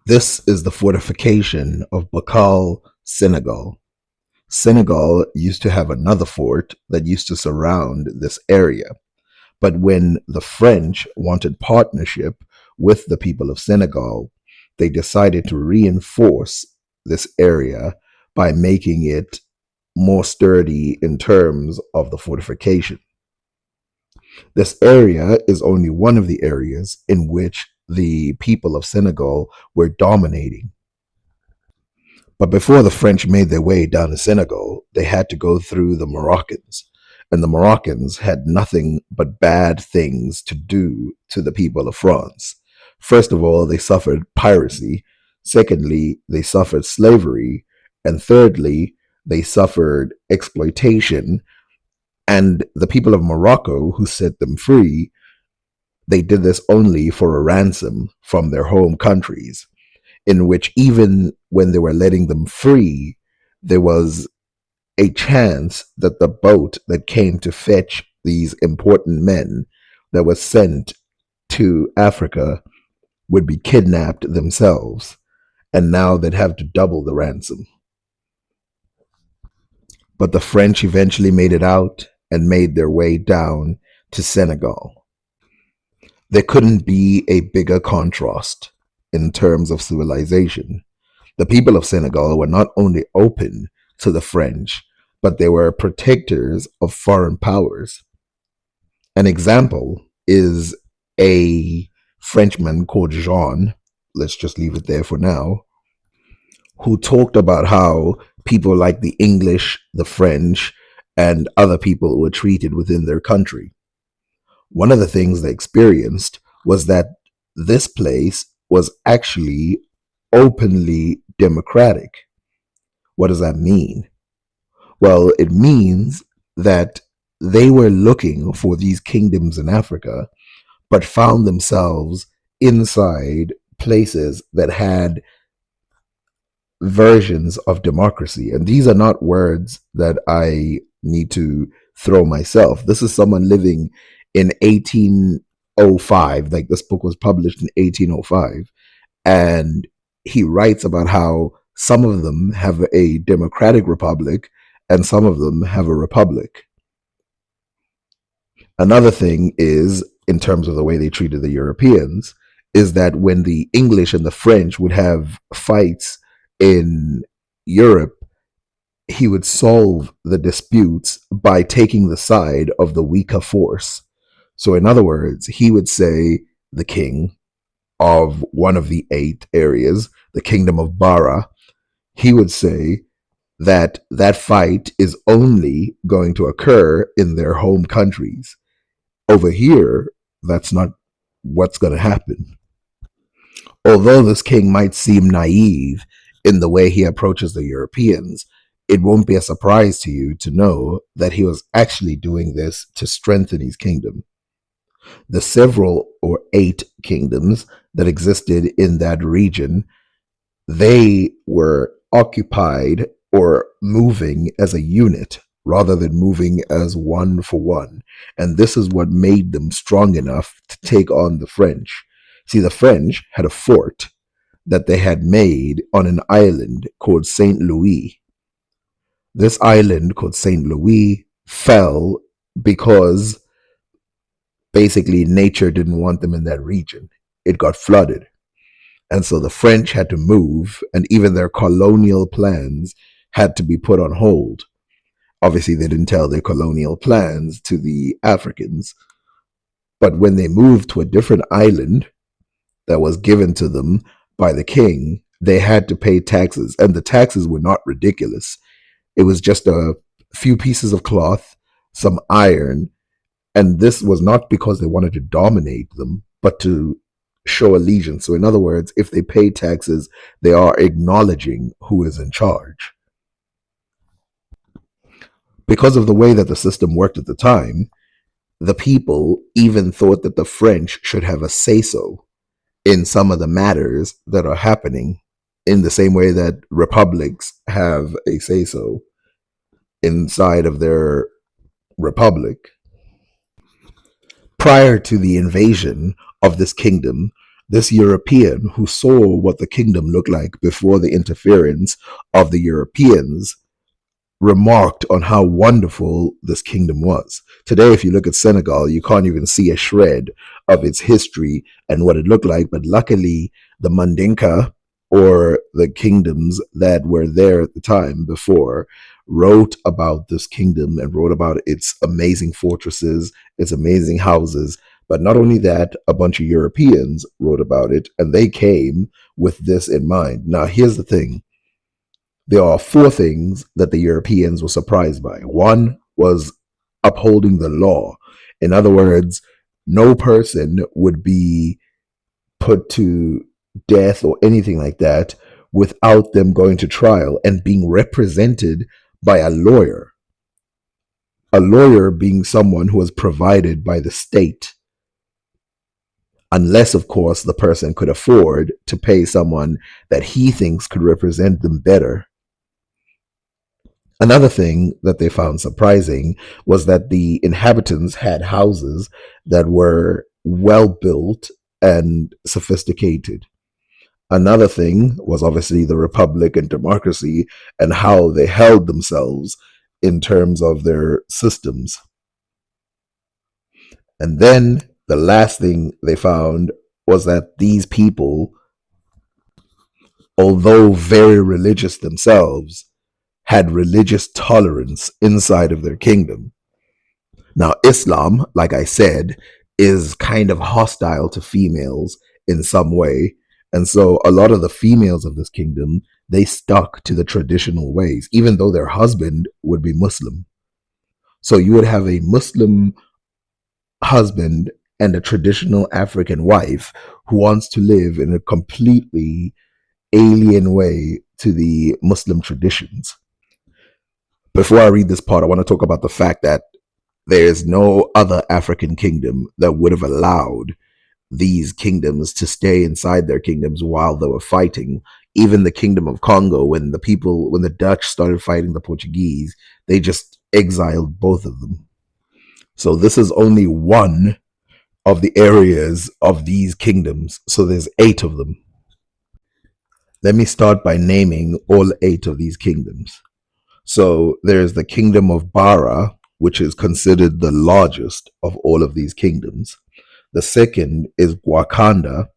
This is the fortification of Bakal, Senegal. Senegal used to have another fort that used to surround this area. But when the French wanted partnership with the people of Senegal, they decided to reinforce this area by making it more sturdy in terms of the fortification. This area is only one of the areas in which the people of Senegal were dominating. But before the French made their way down to Senegal, they had to go through the Moroccans. And the Moroccans had nothing but bad things to do to the people of France. First of all, they suffered piracy. Secondly, they suffered slavery. And thirdly, they suffered exploitation. And the people of Morocco, who set them free, they did this only for a ransom from their home countries, in which even when they were letting them free, there was a chance that the boat that came to fetch these important men that was sent to Africa would be kidnapped themselves. And now they'd have to double the ransom. But the French eventually made it out and made their way down to Senegal. There couldn't be a bigger contrast in terms of civilization. The people of Senegal were not only open to the French, but they were protectors of foreign powers. An example is a Frenchman called Jean, let's just leave it there for now, who talked about how people like the English, the French, and other people were treated within their country. One of the things they experienced was that this place was actually openly democratic. What does that mean? Well, it means that they were looking for these kingdoms in Africa, but found themselves inside places that had versions of democracy. And these are not words that I need to throw myself. This is someone living in 1805. Like, this book was published in 1805. And he writes about how some of them have a democratic republic and some of them have a republic. Another thing is, in terms of the way they treated the Europeans, is that when the English and the French would have fights in Europe, he would solve the disputes by taking the side of the weaker force. So, in other words, he would say the king of one of the 8 areas, the kingdom of Barra, he would say that that fight is only going to occur in their home countries. Over here, that's not what's going to happen. Although this king might seem naive in the way he approaches the Europeans, it won't be a surprise to you to know that he was actually doing this to strengthen his kingdom. The several or 8 kingdoms that existed in that region, they were occupied or moving as a unit rather than moving as one for one. And this is what made them strong enough to take on the French. See, the French had a fort that they had made on an island called St. Louis. This island called St. Louis fell because basically nature didn't want them in that region. It got flooded. And so the French had to move, and even their colonial plans had to be put on hold. Obviously, they didn't tell their colonial plans to the Africans. But when they moved to a different island that was given to them by the king, they had to pay taxes. And the taxes were not ridiculous. It was just a few pieces of cloth, some iron. And this was not because they wanted to dominate them, but to show allegiance. So, in other words, if they pay taxes, they are acknowledging who is in charge. Because of the way that the system worked at the time, the people even thought that the French should have a say so in some of the matters that are happening, in the same way that republics have a say so inside of their republic. Prior to the invasion of this kingdom, This European who saw what the kingdom looked like before the interference of the Europeans remarked on how wonderful this kingdom was. Today, if you look at Senegal, you can't even see a shred of its history and what it looked like. But luckily, the Mandinka, or the kingdoms that were there at the time before, wrote about this kingdom and wrote about its amazing fortresses, its amazing houses. But not only that, a bunch of Europeans wrote about it, and they came with this in mind. Now, here's the thing: there are four things that the Europeans were surprised by. One was upholding the law. In other words, no person would be put to death or anything like that without them going to trial and being represented by a lawyer. A lawyer being someone who was provided by the state, unless, of course, the person could afford to pay someone that he thinks could represent them better. Another thing that they found surprising was that the inhabitants had houses that were well built and sophisticated. Another thing was obviously the republic and democracy and how they held themselves in terms of their systems. And then the last thing they found was that these people, although very religious themselves, had religious tolerance inside of their kingdom. Now, Islam, like I said, is kind of hostile to females in some way. And so a lot of the females of this kingdom, they stuck to the traditional ways, even though their husband would be Muslim. So you would have a Muslim husband and a traditional African wife who wants to live in a completely alien way to the Muslim traditions. Before I read this part, I want to talk about the fact that there is no other African kingdom that would have allowed these kingdoms to stay inside their kingdoms while they were fighting. Even the kingdom of Congo, when the Dutch started fighting the Portuguese, they just exiled both of them. So this is only one of the areas of these kingdoms. So there's 8 of them. Let me start by naming all 8 of these kingdoms. So there's the kingdom of Barra, which is considered the largest of all of these kingdoms. The second is Wakanda.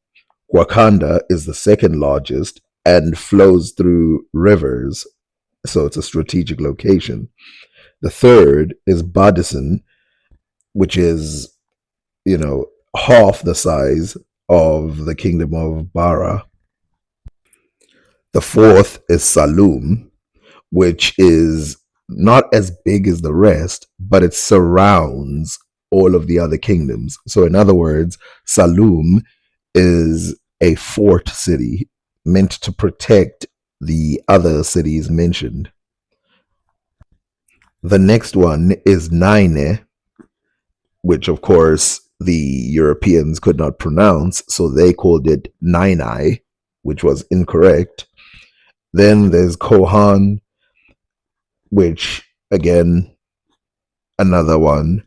Wakanda is the second largest and flows through rivers, so it's a strategic location. The third is Badison, which is, half the size of the kingdom of Bara. The fourth is Saloum, which is not as big as the rest, but it surrounds all of the other kingdoms. So, in other words, Saloum is a fort city meant to protect the other cities mentioned. The next one is Naine, which of course the Europeans could not pronounce, so they called it Nainai, which was incorrect. Then there's Kohan, which again, another one.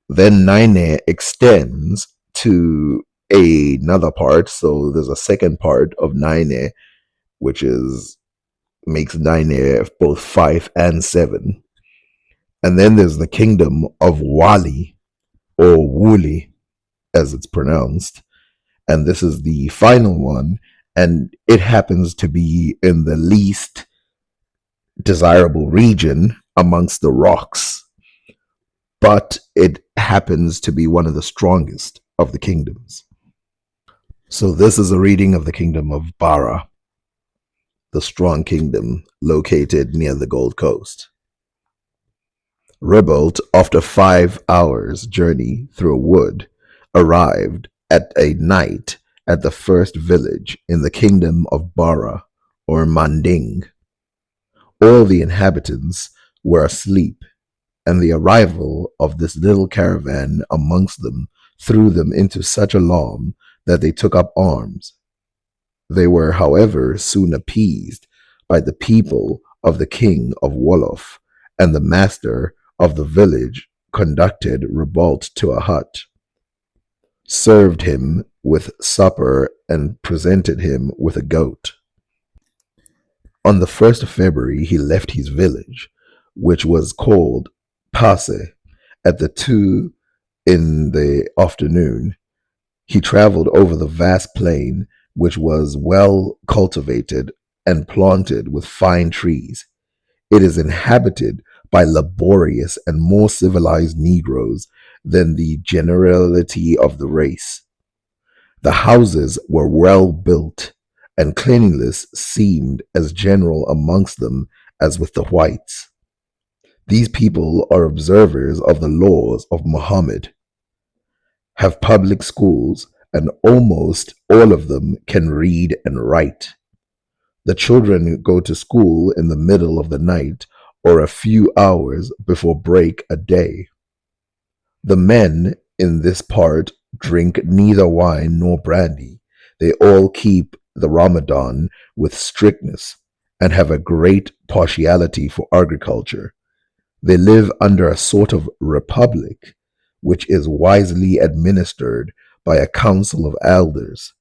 Then Naine extends to another part, so there's a second part of Naine, which is makes Naine both 5 and 7. And then there's the kingdom of Wali, or Wuli, as it's pronounced. And this is the final one, and it happens to be in the least desirable region amongst the rocks, but it happens to be one of the strongest of the kingdoms. So this is a reading of the kingdom of Barra, the strong kingdom located near the Gold Coast. Ribault, after 5 hours' journey through a wood, arrived at a night at the first village in the kingdom of Barra, or Manding. All the inhabitants were asleep, and the arrival of this little caravan amongst them threw them into such alarm that they took up arms. They were, however, soon appeased by the people of the king of Wolof, and the master of the village conducted Ribault to a hut. served him with supper, and presented him with a goat. On the 1st of February, he left his village, which was called Pase, at the 2 in the afternoon. He traveled over the vast plain, which was well cultivated and planted with fine trees. It is inhabited by laborious and more civilized Negroes than the generality of the race. The houses were well built, and cleanliness seemed as general amongst them as with the whites. These people are observers of the laws of Muhammad, have public schools, and almost all of them can read and write. The children go to school in the middle of the night or a few hours before break a day. The men in this part drink neither wine nor brandy. They all keep the Ramadan with strictness and have a great partiality for agriculture. They live under a sort of republic, which is wisely administered by a council of elders.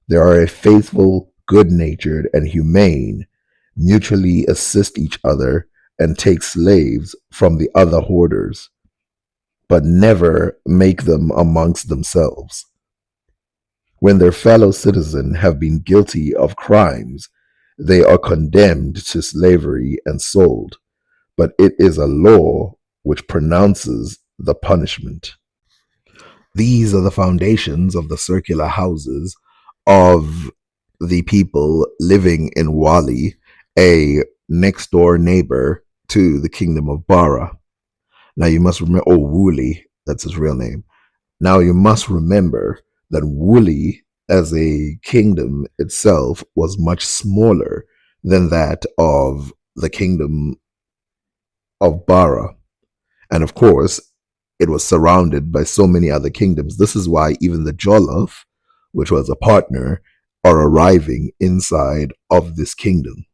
They are a faithful, good natured, and humane, mutually assist each other, and take slaves from the other hoarders, but never make them amongst themselves. When their fellow citizens have been guilty of crimes, they are condemned to slavery and sold, but it is a law which pronounces the punishment. These are the foundations of the circular houses of the people living in Wali, a next door neighbor to the kingdom of Barra. Now you must remember, oh, Wooly, that's his real name. Now you must remember that Wooly as a kingdom itself was much smaller than that of the kingdom of Barra. And of course, it was surrounded by so many other kingdoms. This is why even the Jolof, which was a partner, are arriving inside of this kingdom.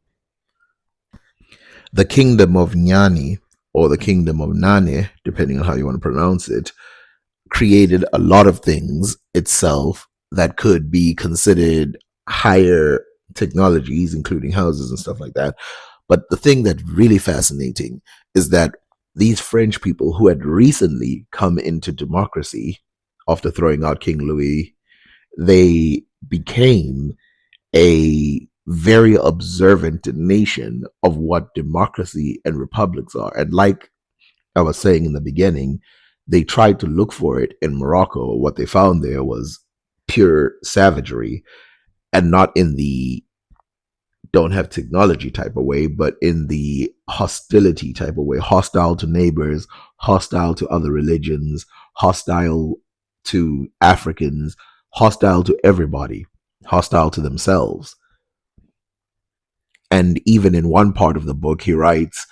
The kingdom of Nyani, or the kingdom of Nane, depending on how you want to pronounce it, created a lot of things itself that could be considered higher technologies, including houses and stuff like that. But the thing that's really fascinating is that these French people who had recently come into democracy after throwing out King Louis, they became a very observant nation of what democracy and republics are. And like I was saying in the beginning, they tried to look for it in Morocco. What they found there was pure savagery, and not in the don't have technology type of way, but in the hostility type of way, hostile to neighbors, hostile to other religions, hostile to Africans, hostile to everybody, hostile to themselves. And even in one part of the book, he writes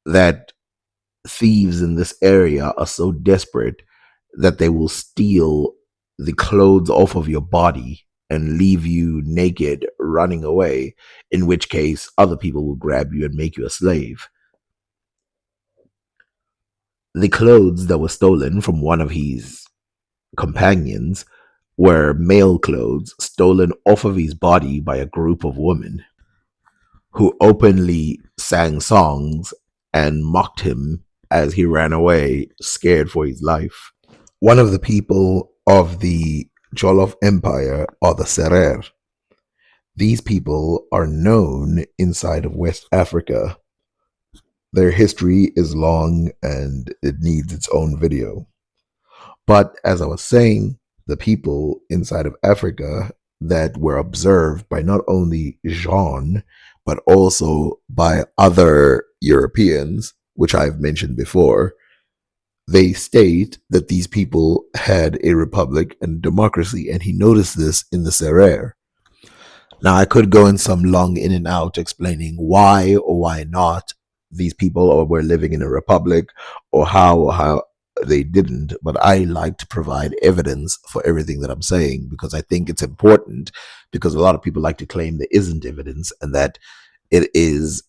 that thieves in this area are so desperate that they will steal the clothes off of your body and leave you naked running away, in which case other people will grab you and make you a slave. The clothes that were stolen from one of his companions were male clothes stolen off of his body by a group of women who openly sang songs and mocked him as he ran away, scared for his life. One of the people of the Jolof Empire are the Serer. These people are known inside of West Africa. Their history is long and it needs its own video. But as I was saying, the people inside of Africa that were observed by not only Jean, but also by other Europeans, which I've mentioned before, they state that these people had a republic and democracy, and he noticed this in the Serer. Now, I could go in some long in and out explaining why or why not these people were living in a republic, or how they didn't, but I like to provide evidence for everything that I'm saying because I think it's important, because a lot of people like to claim there isn't evidence and that it is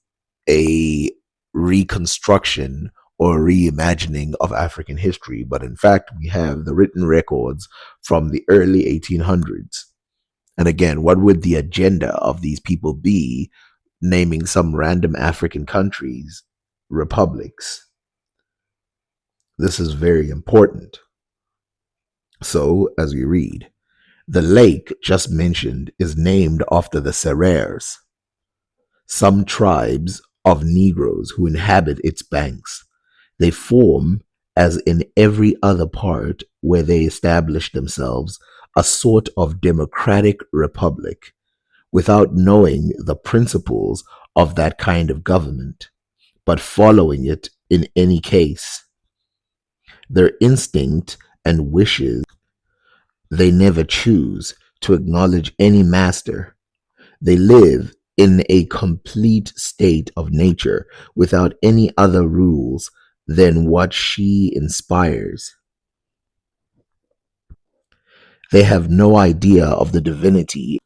a reconstruction or reimagining of African history, but in fact, we have the written records from the early 1800s. And again, what would the agenda of these people be naming some random African countries republics? This is very important. So, as we read, the lake just mentioned is named after the Serers, some tribes of Negroes who inhabit its banks. They form, as in every other part where they establish themselves, a sort of democratic republic without knowing the principles of that kind of government, but following it in any case. Their instinct and wishes, they never choose to acknowledge any master. They live in a complete state of nature without any other rules than what she inspires. They have no idea of the divinity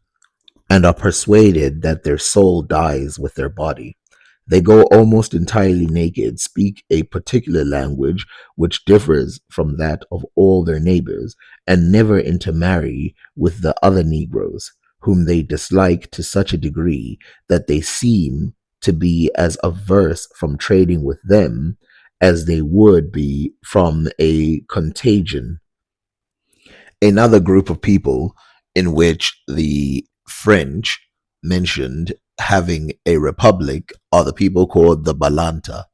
and are persuaded that their soul dies with their body. They go almost entirely naked, speak a particular language which differs from that of all their neighbors, and never intermarry with the other Negroes, whom they dislike to such a degree that they seem to be as averse from trading with them as they would be from a contagion. Another group of people in which the French mentioned having a republic are the people called the Balanta,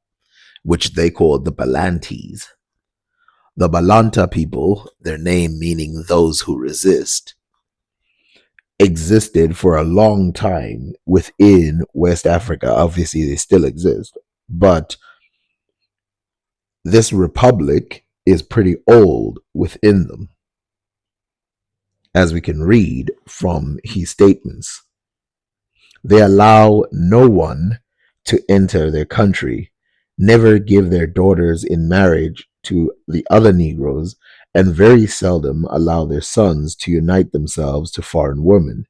which they called the Balantes. The Balanta people, their name meaning those who resist, existed for a long time within West Africa. Obviously, they still exist, but this republic is pretty old within them, as we can read from his statements. They allow no one to enter their country, never give their daughters in marriage to the other Negroes, and very seldom allow their sons to unite themselves to foreign women.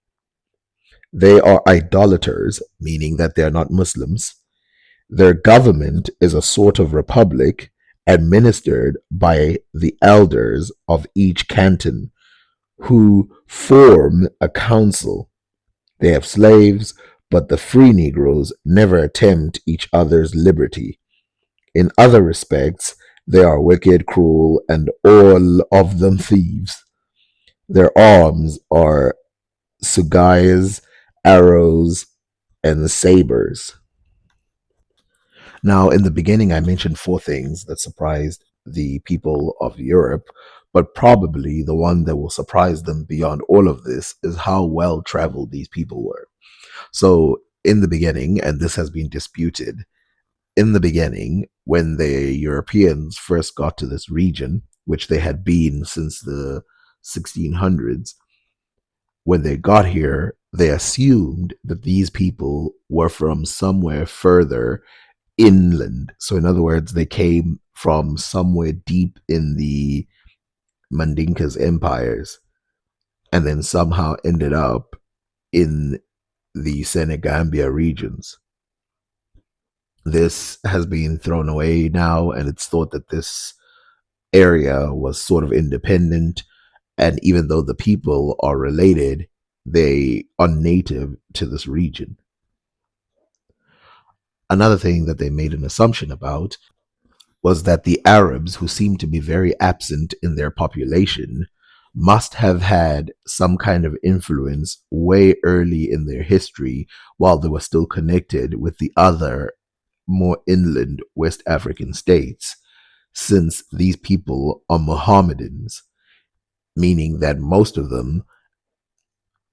They are idolaters, meaning that they are not Muslims. Their government is a sort of republic administered by the elders of each canton, who form a council. They have slaves, but the free Negroes never attempt each other's liberty. In other respects, they are wicked, cruel, and all of them thieves. Their arms are sugais, arrows, and sabers. Now, in the beginning, I mentioned four things that surprised the people of Europe, but probably the one that will surprise them beyond all of this is how well traveled these people were. So, in the beginning, and this has been disputed, in the beginning, when the Europeans first got to this region, which they had been since the 1600s, when they got here, they assumed that these people were from somewhere further inland. So, in other words, they came from somewhere deep in the Mandinka's empires and then somehow ended up in the Senegambia regions. This has been thrown away now, and it's thought that this area was sort of independent. And even though the people are related, they are native to this region. Another thing that they made an assumption about was that the Arabs, who seem to be very absent in their population, must have had some kind of influence way early in their history while they were still connected with the other more inland West African states, since these people are Mohammedans, meaning that most of them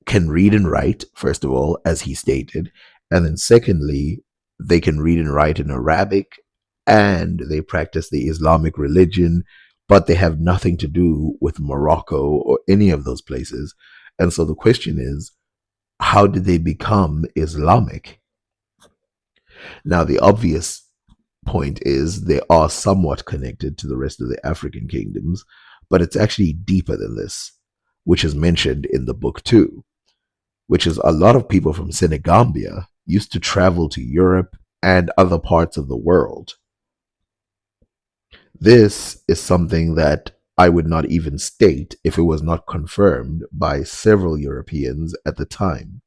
can read and write, first of all, as he stated, and then secondly, they can read and write in Arabic and they practice the Islamic religion, but they have nothing to do with Morocco or any of those places. And so the question is, how did they become Islamic? Now, the obvious point is they are somewhat connected to the rest of the African kingdoms, but it's actually deeper than this, which is mentioned in the book too, which is a lot of people from Senegambia used to travel to Europe and other parts of the world. This is something that I would not even state if it was not confirmed by several Europeans at the time.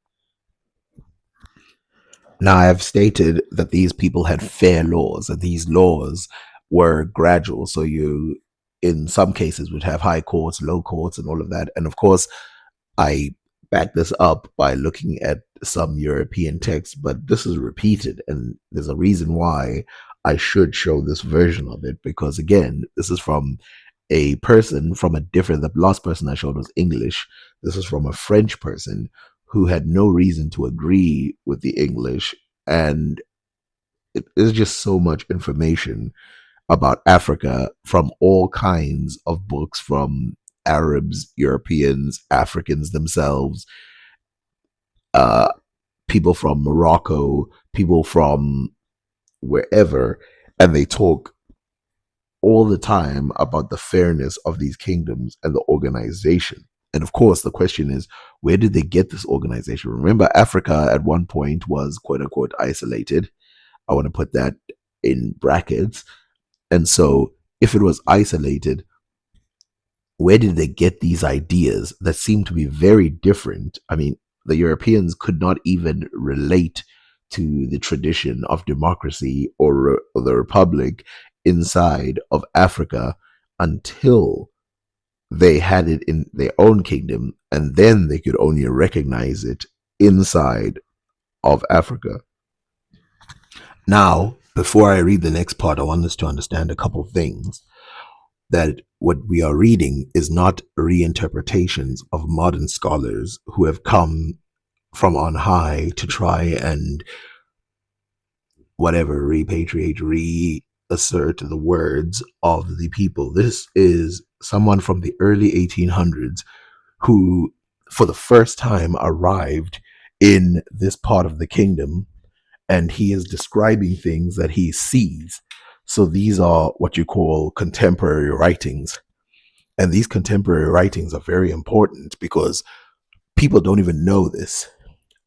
Now, I have stated that these people had fair laws, and these laws were gradual. So you, in some cases, would have high courts, low courts, and all of that. And of course, I back this up by looking at some European texts, but this is repeated, and there's a reason why I should show this version of it, because again, this is from a person from a different, the last person I showed was English. This is from a French person who had no reason to agree with the English. And it is just so much information about Africa from all kinds of books, from Arabs, Europeans, Africans themselves, uh, people from Morocco, people from wherever, and they talk all the time about the fairness of these kingdoms and the organization. And of course, the question is, where did they get this organization? Remember, Africa at one point was quote unquote isolated. I want to put that in brackets. And so, if it was isolated, where did they get these ideas that seem to be very different? I mean, the Europeans could not even relate to the tradition of democracy or the republic inside of Africa until they had it in their own kingdom, and then they could only recognize it inside of Africa. Now, before I read the next part, I want us to understand a couple things. That what we are reading is not reinterpretations of modern scholars who have come from on high to try and whatever repatriate, reassert the words of the people. This is someone from the early 1800s who, for the first time, arrived in this part of the kingdom, and he is describing things that he sees. So these are what you call contemporary writings. And these contemporary writings are very important because people don't even know this.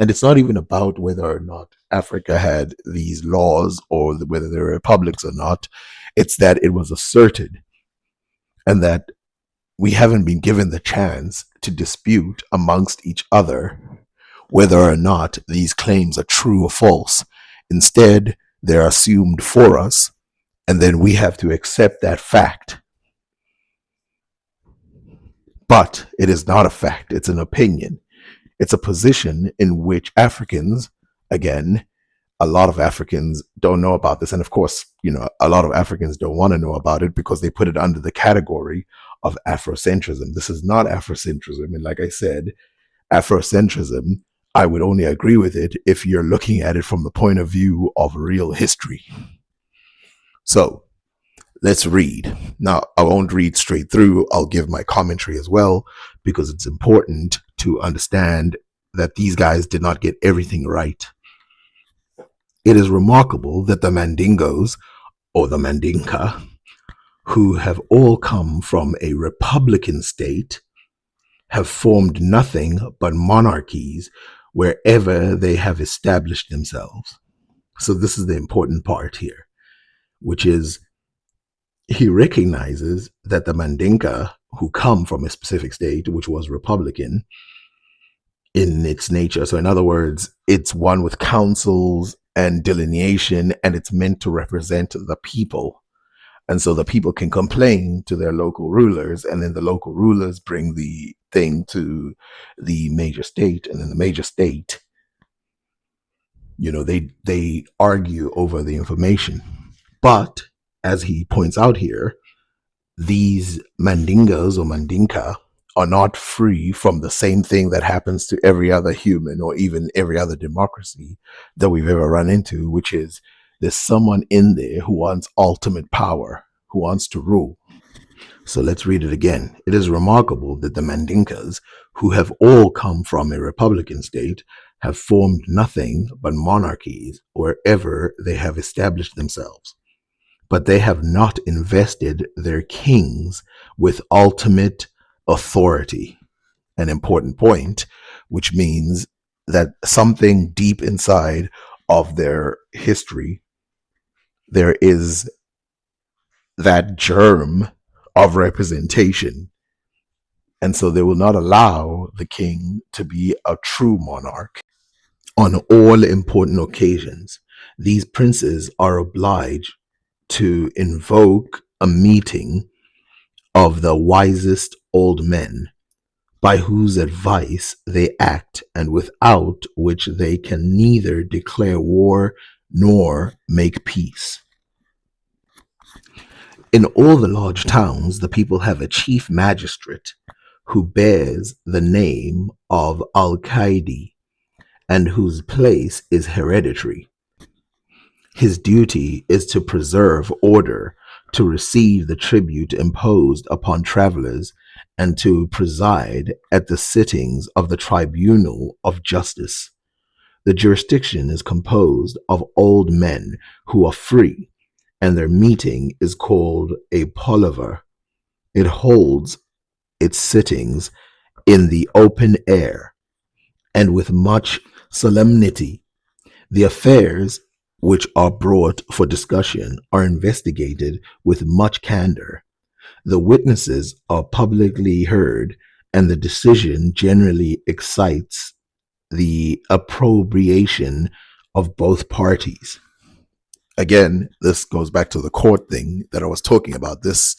And it's not even about whether or not Africa had these laws or whether they were republics or not. It's that it was asserted, and that we haven't been given the chance to dispute amongst each other whether or not these claims are true or false. Instead, they're assumed for us, and then we have to accept that fact. But it is not a fact, it's an opinion. It's a position in which Africans, again, a lot of Africans don't know about this. And of course, a lot of Africans don't want to know about it because they put it under the category of Afrocentrism. This is not Afrocentrism. And like I said, Afrocentrism, I would only agree with it if you're looking at it from the point of view of real history. So let's read. Now, I won't read straight through. I'll give my commentary as well because it's important to understand that these guys did not get everything right. It is remarkable that the Mandingos, or the Mandinka, who have all come from a republican state, have formed nothing but monarchies wherever they have established themselves. So this is the important part here, which is he recognizes that the Mandinka, who come from a specific state, which was republican in its nature. So in other words, it's one with councils and delineation, and it's meant to represent the people. And so the people can complain to their local rulers, and then the local rulers bring the thing to the major state, and then the major state, they argue over the information. But as he points out here, these Mandingas or Mandinka are not free from the same thing that happens to every other human or even every other democracy that we've ever run into, which is there's someone in there who wants ultimate power, who wants to rule. So let's read it again. It is remarkable that the Mandinkas, who have all come from a republican state, have formed nothing but monarchies wherever they have established themselves. But they have not invested their kings with ultimate authority. An important point, which means that something deep inside of their history, there is that germ of representation. And so they will not allow the king to be a true monarch. On all important occasions, these princes are obliged to invoke a meeting of the wisest old men, by whose advice they act, and without which they can neither declare war nor make peace. In all the large towns, the people have a chief magistrate who bears the name of Al-Qaidi and whose place is hereditary. His duty is to preserve order, to receive the tribute imposed upon travelers, and to preside at the sittings of the tribunal of justice. The jurisdiction is composed of old men who are free, and their meeting is called a palaver. It holds its sittings in the open air and with much solemnity. The affairs which are brought for discussion are investigated with much candor. The witnesses are publicly heard, and the decision generally excites the approbation of both parties. Again, this goes back to the court thing that I was talking about. This,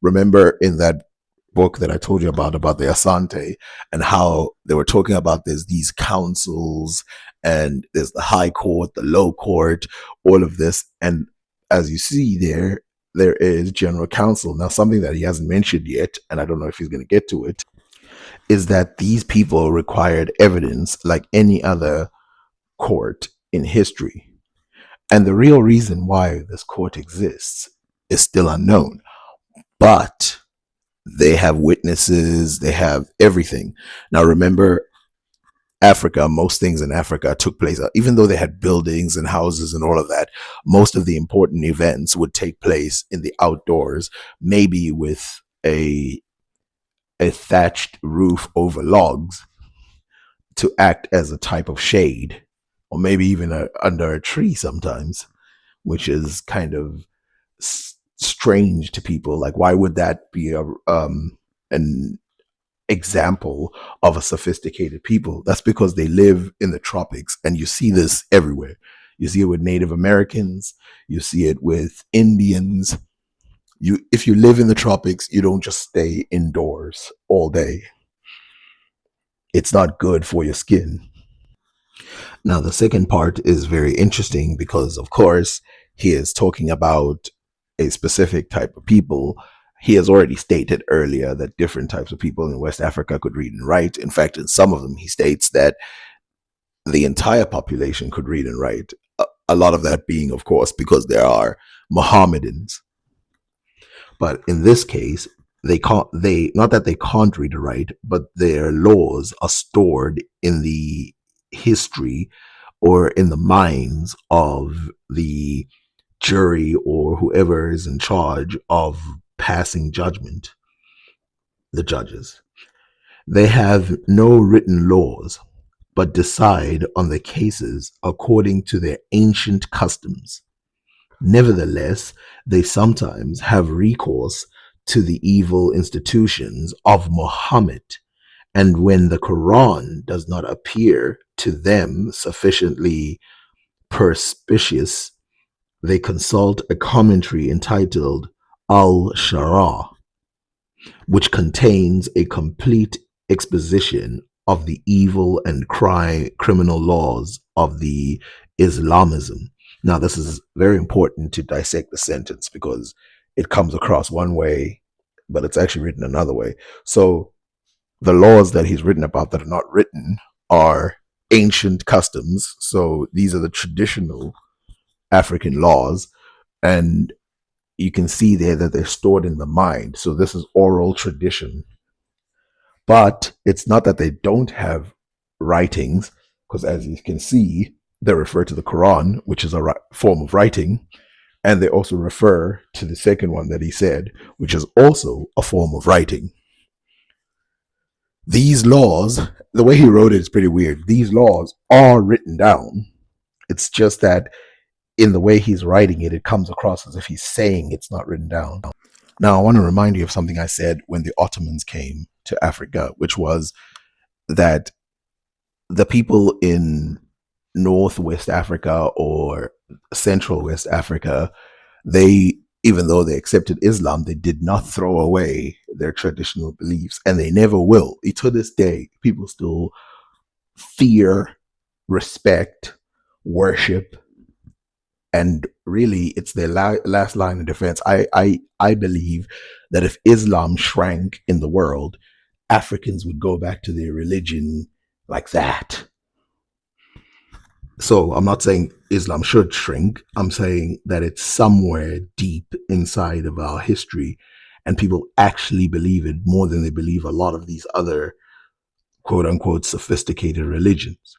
remember in that book that I told you about the Asante, and how they were talking about there's these councils and there's the high court, the low court, all of this. And as you see there is general counsel. Now, something that he hasn't mentioned yet, and I don't know if he's going to get to it, is that these people required evidence like any other court in history. And the real reason why this court exists is still unknown. But they have witnesses, they have everything. Now, remember, Africa, most things in Africa took place, even though they had buildings and houses and all of that, most of the important events would take place in the outdoors, maybe with a thatched roof over logs to act as a type of shade, or maybe even under a tree sometimes, which is kind of strange to people. Like, why would that be an example of a sophisticated people? That's because they live in the tropics, and you see this everywhere. You see it with Native Americans, you see it with Indians. If you live in the tropics, you don't just stay indoors all day. It's not good for your skin. Now, the second part is very interesting because, of course, he is talking about a specific type of people. He has already stated earlier that different types of people in West Africa could read and write. In fact, in some of them, he states that the entire population could read and write. A lot of that being, of course, because there are Mohammedans. But in this case, they not that they can't read or write, but their laws are stored in the history or in the minds of the jury or whoever is in charge of passing judgment, the judges. They have no written laws, but decide on the cases according to their ancient customs. Nevertheless, they sometimes have recourse to the evil institutions of Muhammad, and when the Quran does not appear to them sufficiently perspicacious, they consult a commentary entitled Al-Shara, which contains a complete exposition of the evil and criminal laws of the Islamism. Now, this is very important to dissect the sentence because it comes across one way, but it's actually written another way. So the laws that he's written about that are not written are ancient customs. So these are the traditional African laws. And you can see there that they're stored in the mind. So this is oral tradition. But it's not that they don't have writings, because as you can see, they refer to the Quran, which is a form of writing. And they also refer to the second one that he said, which is also a form of writing. These laws, the way he wrote it is pretty weird. These laws are written down. It's just that in the way he's writing it, it comes across as if he's saying it's not written down. Now, I want to remind you of something I said when the Ottomans came to Africa, which was that the people in Northwest Africa or Central West Africa, they, even though they accepted Islam, they did not throw away their traditional beliefs, and they never will. To this day, people still fear, respect, worship, and really it's their last line of defense. I believe that if Islam shrank in the world, Africans would go back to their religion like that. So I'm not saying Islam should shrink. I'm saying that it's somewhere deep inside of our history, and people actually believe it more than they believe a lot of these other quote unquote sophisticated religions.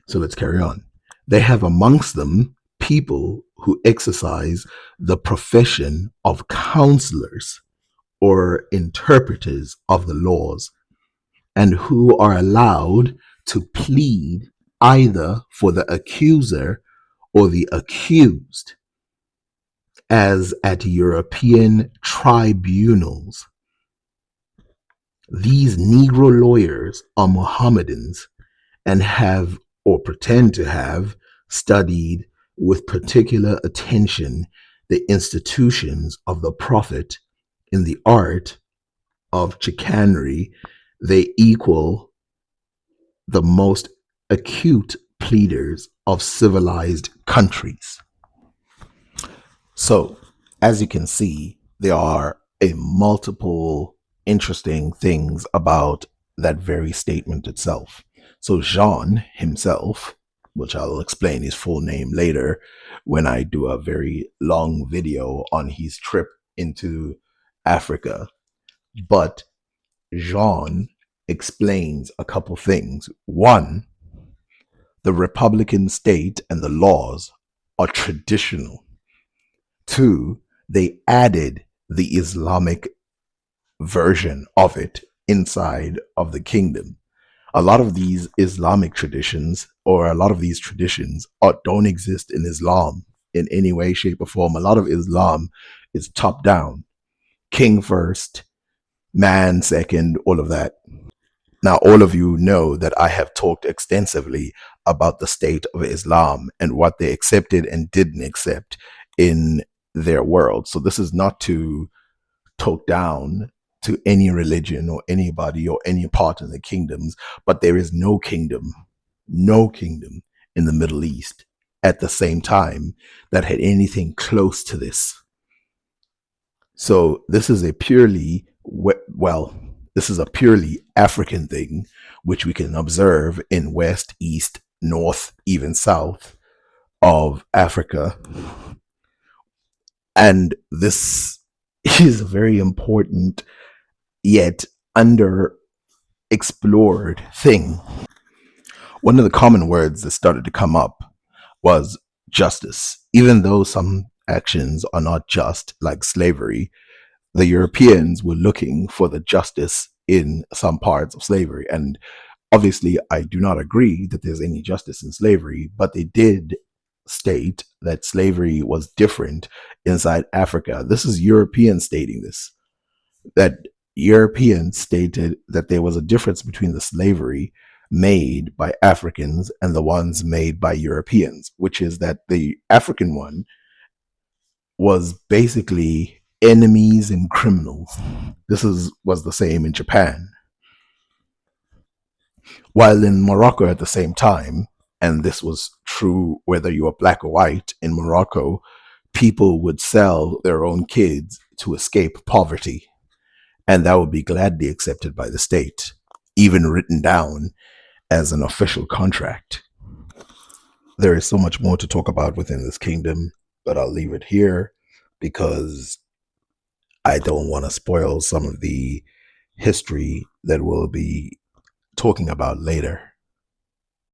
So let's carry on. They have amongst them people who exercise the profession of counselors or interpreters of the laws, and who are allowed to plead either for the accuser or the accused, as at European tribunals. These Negro lawyers are Mohammedans and have, or pretend to have, studied with particular attention the institutions of the Prophet in the art of chicanery. They equal the most acute pleaders of civilized countries. So, as you can see, there are a multiple interesting things about that very statement itself. So Jean himself, which I'll explain his full name later when I do a very long video on his trip into Africa, but Jean explains a couple things. One, the Republican state and the laws are traditional. Two, they added the Islamic version of it inside of the kingdom. A lot of these Islamic traditions, or a lot of these traditions, don't exist in Islam in any way, shape, or form. A lot of Islam is top down, king first, man second, all of that. Now, all of you know that I have talked extensively about the state of Islam and what they accepted and didn't accept in their world. So this is not to talk down to any religion or anybody or any part of the kingdoms, but there is no kingdom in the Middle East at the same time that had anything close to this. So this is a purely, this is a purely African thing, which we can observe in West, East, North, even South of Africa. And this is a very important yet underexplored thing. One of the common words that started to come up was justice. Even though some actions are not just, like slavery, the Europeans were looking for the justice in some parts of slavery. And obviously, I do not agree that there's any justice in slavery, but they did state that slavery was different inside Africa. This is Europeans stating this, that Europeans stated that there was a difference between the slavery made by Africans and the ones made by Europeans, which is that the African one was basically enemies and criminals. This was the same in Japan. While in Morocco at the same time, and this was true whether you were black or white, in Morocco, people would sell their own kids to escape poverty, and that would be gladly accepted by the state, even written down as an official contract. There is so much more to talk about within this kingdom, but I'll leave it here because I don't want to spoil some of the history that we'll be talking about later.